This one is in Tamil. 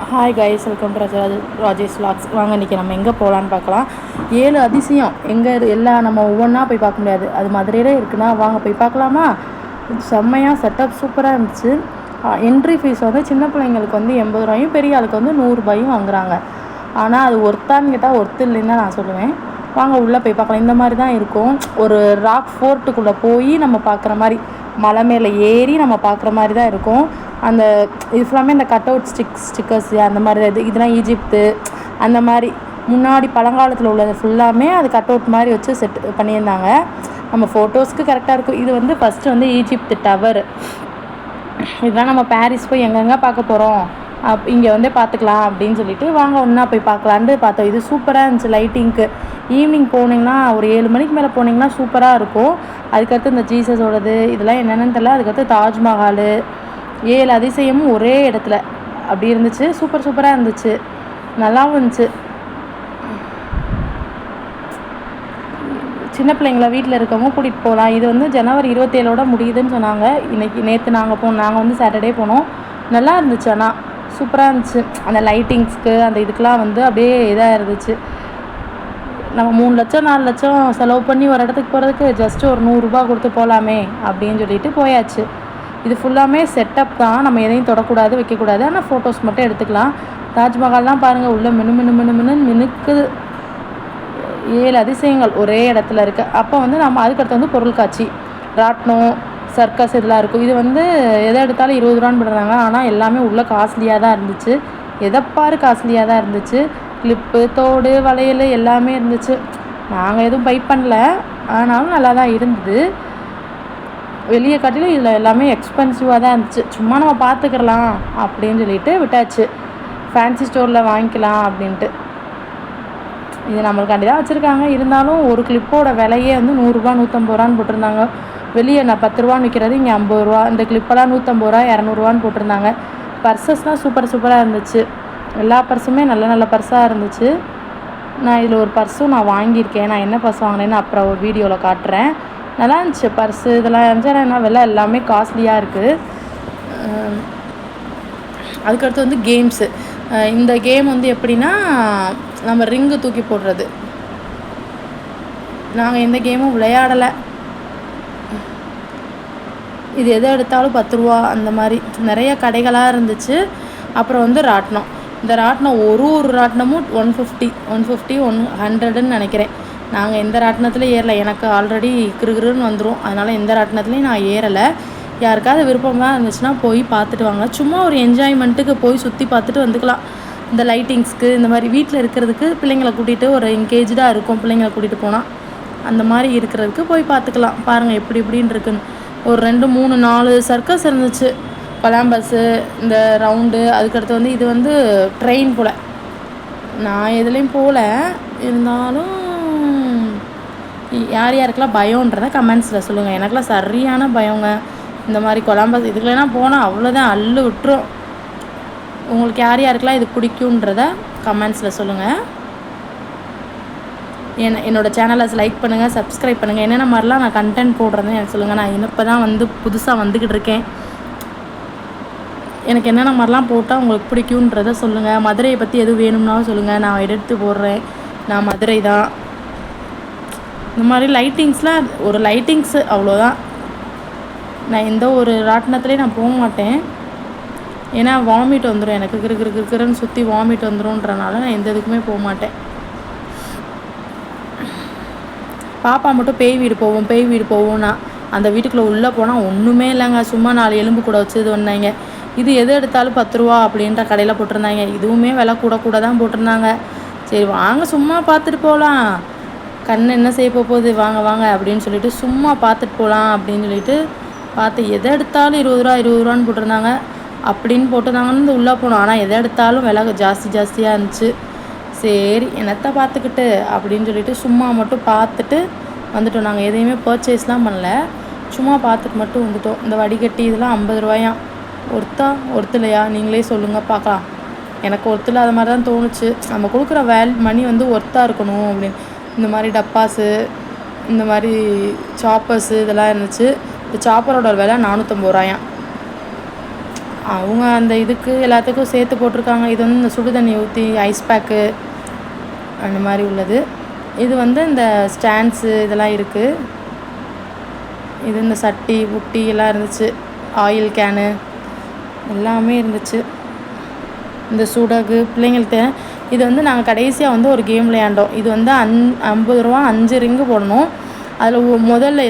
Hi guys, welcome to Rajesh vlogs. வாங்க இன்றைக்கி நம்ம எங்கே போகலான்னு பார்க்கலாம். 7 அதிசயம் எங்கே எல்லாம் நம்ம ஒவ்வொன்றா போய் பார்க்க முடியாது. அது மதுரையிலே இருக்குன்னா வாங்க போய் பார்க்கலாமா? செம்மையாக செட்டப் சூப்பராக இருந்துச்சு. என்ட்ரி ஃபீஸ் வந்து சின்ன பிள்ளைங்களுக்கு வந்து 80 ரூபாயும் பெரிய ஆளுக்கு வந்து 100 ரூபாயும் வாங்குறாங்க. ஆனால் அது ஒர்த்தான்னு கேட்டால் ஒர்த்து இல்லைன்னு தான் நான் சொல்லுவேன். வாங்க உள்ளே போய் பார்க்கலாம். இந்த மாதிரி தான் இருக்கும். ஒரு ராக் ஃபோர்ட்டுக்குள்ளே போய் நம்ம பார்க்குற மாதிரி, மலை மேலே ஏறி நம்ம பார்க்குற மாதிரி தான் இருக்கும். அந்த இது ஃபுல்லாமே இந்த கட் அவுட் ஸ்டிக்கர்ஸ் அந்த மாதிரி தான். இதெல்லாம் ஈஜிப்து அந்த மாதிரி முன்னாடி பழங்காலத்தில் உள்ளது ஃபுல்லாமே அது கட் அவுட் மாதிரி வச்சு செட் பண்ணியிருந்தாங்க. நம்ம ஃபோட்டோஸ்க்கு கரெக்டாக இருக்கும். இது வந்து ஃபஸ்ட்டு வந்து ஈஜிப்து டவர். இதெல்லாம் நம்ம பாரிஸ் போய் எங்கெங்கே பார்க்க போகிறோம், இங்கே வந்து பார்த்துக்கலாம் அப்படின்னு சொல்லிட்டு வாங்க ஒன்றா போய் பார்க்கலான்ட்டு பார்த்தோம். இது சூப்பராக இருந்துச்சு. லைட்டிங்க்கு ஈவினிங் போனீங்கன்னா ஒரு 7 மணிக்கு மேலே போனீங்கன்னா சூப்பராக இருக்கும். அதுக்கடுத்து இந்த ஜீசஸோடது இதெல்லாம் என்னென்னு தெரியல. அதுக்கடுத்து தாஜ்மஹால், 7 அதிசயமும் ஒரே இடத்துல அப்படி இருந்துச்சு. சூப்பராக இருந்துச்சு, நல்லாவும் இருந்துச்சு. சின்ன பிள்ளைங்கள வீட்டில் இருக்கவங்க கூட்டிகிட்டு போகலாம். இது வந்து ஜனவரி 27 முடியுதுன்னு சொன்னாங்க. நேற்று நாங்கள் வந்து சாட்டர்டே போனோம். நல்லா இருந்துச்சு. ஆனால் சூப்பராக இருந்துச்சு. அந்த லைட்டிங்ஸ்க்கு அந்த இதுக்கெலாம் வந்து அப்படியே இதாக இருந்துச்சு. நம்ம 3 லட்சம் 4 லட்சம் செலவு பண்ணி ஒரு இடத்துக்கு போகிறதுக்கு ஜஸ்ட்டு ஒரு 100 ரூபா கொடுத்து போகலாமே அப்படின்னு சொல்லிட்டு போயாச்சு. இது ஃபுல்லாமே செட்டப் தான். நம்ம எதையும் தொடக்கூடாது, வைக்கக்கூடாது. ஆனால் ஃபோட்டோஸ் மட்டும் எடுத்துக்கலாம். தாஜ்மஹால்லாம் பாருங்கள், உள்ளே மினுக்குது. 7 அதிசயங்கள் ஒரே இடத்துல இருக்குது. அப்போ வந்து நம்ம அதுக்கடுத்து வந்து பொருள்காட்சி, ராட்னம், சர்க்கஸ் இதெல்லாம் இருக்கும். இது வந்து எதை எடுத்தாலும் 20 ரூபான்னு போடுறாங்க. ஆனால் எல்லாமே உள்ளே காஸ்ட்லியாக தான் இருந்துச்சு. எதைப்பாரு காஸ்ட்லியாக தான் இருந்துச்சு. கிளிப்பு, தோடு, வளையல் எல்லாமே இருந்துச்சு. நாங்கள் எதுவும் பை பண்ணல, ஆனாலும் நல்லா தான் இருந்தது. வெளியே காட்டிலும் இதில் எல்லாமே எக்ஸ்பென்சிவாக தான் இருந்துச்சு. சும்மா நம்ம பார்த்துக்கலாம் அப்படின்னு சொல்லிட்டு விட்டாச்சு. ஃபேன்சி ஸ்டோரில் வாங்கிக்கலாம் அப்படின்ட்டு. இது நம்மளுக்காண்டி தான் வச்சுருக்காங்க. இருந்தாலும் ஒரு கிளிப்போட விலையே வந்து 100 ரூபா 150 ரூபான்னு போட்டிருந்தாங்க. வெளியே நான் 10 ரூபான்னு விற்கிறது, இங்கே 50 ரூபா. இந்த கிளிப்பெல்லாம் 150 ரூபா 200 ரூபான்னு போட்டிருந்தாங்க. பர்சஸ்லாம் சூப்பராக இருந்துச்சு. எல்லா பர்ஸுமே நல்ல பர்ஸாக இருந்துச்சு. நான் இதில் ஒரு பர்ஸும் நான் வாங்கியிருக்கேன். நான் என்ன பர்ஸ் வாங்கினேன்னு அப்புறம் ஒரு வீடியோவில் காட்டுறேன். நல்லா இருந்துச்சு பர்ஸு. இதெல்லாம் இருந்துச்சு. என்ன விலை எல்லாமே காஸ்ட்லியாக இருக்குது. அதுக்கடுத்து வந்து கேம்ஸு. இந்த கேம் வந்து எப்படின்னா, நம்ம ரிங்கு தூக்கி போடுறது. நாங்கள் எந்த கேமும் விளையாடலை. இது எதை எடுத்தாலும் 10 ரூபா அந்த மாதிரி நிறைய கடைகளாக இருந்துச்சு. அப்புறம் வந்து ராட்டினம். இந்த ராட்டினம் ஒரு ராட்டினமும் 150 100ன்னு நினைக்கிறேன். நாங்கள் எந்த ராட்டினத்துலையும் ஏறலை. எனக்கு ஆல்ரெடி கிருகிருன்னு வந்துடும். அதனால் எந்த ராட்டினத்துலையும் நான் ஏறலை. யாருக்காவது விருப்பமாக இருந்துச்சுன்னா போய் பார்த்துட்டு வாங்க. சும்மா ஒரு என்ஜாய்மெண்ட்டுக்கு போய் சுற்றி பார்த்துட்டு வந்துக்கலாம். இந்த லைட்டிங்ஸ்க்கு இந்த மாதிரி வீட்டில் இருக்கிறதுக்கு பிள்ளைங்களை கூட்டிகிட்டு ஒரு என்கேஜாக இருக்கும். பிள்ளைங்களை கூட்டிகிட்டு போனால் அந்த மாதிரி இருக்கிறதுக்கு போய் பார்த்துக்கலாம். பாருங்கள் இப்படின்னு இருக்குன்னு. ஒரு 2 3 4 சர்க்கஸ் இருந்துச்சு. கொலம்பஸ்ஸு, இந்த ரவுண்டு. அதுக்கடுத்து வந்து இது வந்து ட்ரெயின் போல். நான் எதுலேயும் போகல. இருந்தாலும் யாருக்கெல்லாம் பயம்ன்றதை கமெண்ட்ஸில் சொல்லுங்கள். எனக்கெல்லாம் சரியான பயங்க இந்த மாதிரி கொலம்பஸ். இதுக்குலாம் போனால் அவ்வளோதான், அள்ளு விட்டுரும். உங்களுக்கு யாருக்கெல்லாம் இது பிடிக்குன்றத கமெண்ட்ஸில் சொல்லுங்கள். என்னோடய சேனலை லைக் பண்ணுங்கள், சப்ஸ்கிரைப் பண்ணுங்கள். என்னென்ன மாதிரிலாம் நான் கண்டென்ட் போடுறேன்னு எனக்கு சொல்லுங்கள். நான் இப்போ தான் வந்து புதுசாக வந்துக்கிட்டு இருக்கேன். எனக்கு என்னென்ன மாதிரிலாம் போட்டால் உங்களுக்கு பிடிக்குன்றத சொல்லுங்கள். மதுரையை பற்றி எதுவும் வேணும்னாலும் சொல்லுங்கள், நான் எடுத்து போடுறேன். நான் மதுரை தான். இந்த மாதிரி லைட்டிங்ஸ்லாம் ஒரு லைட்டிங்ஸு அவ்வளோதான். நான் எந்த ஒரு ராட்டினத்துலேயும் நான் போக மாட்டேன். ஏன்னா வாமிட் வந்துடும் எனக்கு. கிருன்னு சுற்றி வாமிட் வந்துடும்ன்றனால நான் எந்த இதுக்குமே போக மாட்டேன். பாப்பா மட்டும் பேய் வீடு போவோம்னா அந்த வீட்டுக்குள்ளே உள்ளே போனால் ஒன்றுமே இல்லைங்க. சும்மா 4 எலும்பு கூட வச்சு இது பண்ணாங்க. இது எது எடுத்தாலும் 10 ரூபா அப்படின்ற கடையில் போட்டிருந்தாங்க. இதுவுமே விலை கூட தான் போட்டிருந்தாங்க. சரி வாங்க சும்மா பார்த்துட்டு போகலாம், கண் என்ன செய்ய போகுது, வாங்க அப்படின்னு சொல்லிட்டு சும்மா பார்த்துட்டு போகலாம் அப்படின்னு சொல்லிட்டு பார்த்து எதை எடுத்தாலும் 20 ரூபான்னு போட்டிருந்தாங்க. அப்படின்னு போட்டிருந்தாங்கன்னு உள்ளே போனோம். ஆனால் எதை எடுத்தாலும் விலை ஜாஸ்தியாக இருந்துச்சு. சரி என்னத்தை பார்த்துக்கிட்டு அப்படின்னு சொல்லிட்டு சும்மா மட்டும் பார்த்துட்டு வந்துட்டோம். நாங்கள் எதையுமே பர்ச்சேஸ்லாம் பண்ணல, சும்மா பார்த்துட்டு மட்டும் வந்துட்டோம். இந்த வடிகட்டி இதெல்லாம் 50 ரூபாயாம். ஒருத்தலையா நீங்களே சொல்லுங்கள் பார்க்கலாம். எனக்கு ஒருத்தில் அது மாதிரி தான் தோணுச்சு. நம்ம கொடுக்குற மணி வந்து ஒர்த்தாக இருக்கணும் அப்படின்னு. இந்த மாதிரி டப்பாஸு, இந்த மாதிரி சாப்பர்ஸு இதெல்லாம் இருந்துச்சு. இந்த சாப்பரோட விலை 450 ரூபாயாம். அவங்க அந்த இதுக்கு எல்லாத்துக்கும் சேர்த்து போட்டிருக்காங்க. இது வந்து இந்த சுடு தண்ணி ஊற்றி ஐஸ் பேக்கு அந்த மாதிரி உள்ளது. இது வந்து இந்த ஸ்டாண்ட்ஸு இதெல்லாம் இருக்குது. இது இந்த சட்டி புட்டி எல்லாம் இருந்துச்சு. ஆயில் கேனு எல்லாமே இருந்துச்சு. இந்த சுடகு பிள்ளைங்கள்ட்ட இது வந்து நாங்கள் கடைசியாக வந்து ஒரு கேம் விளையாண்டோம். இது வந்து 50 ரூபா 5 ரிங்கு போடணும். அதில் முதல்ல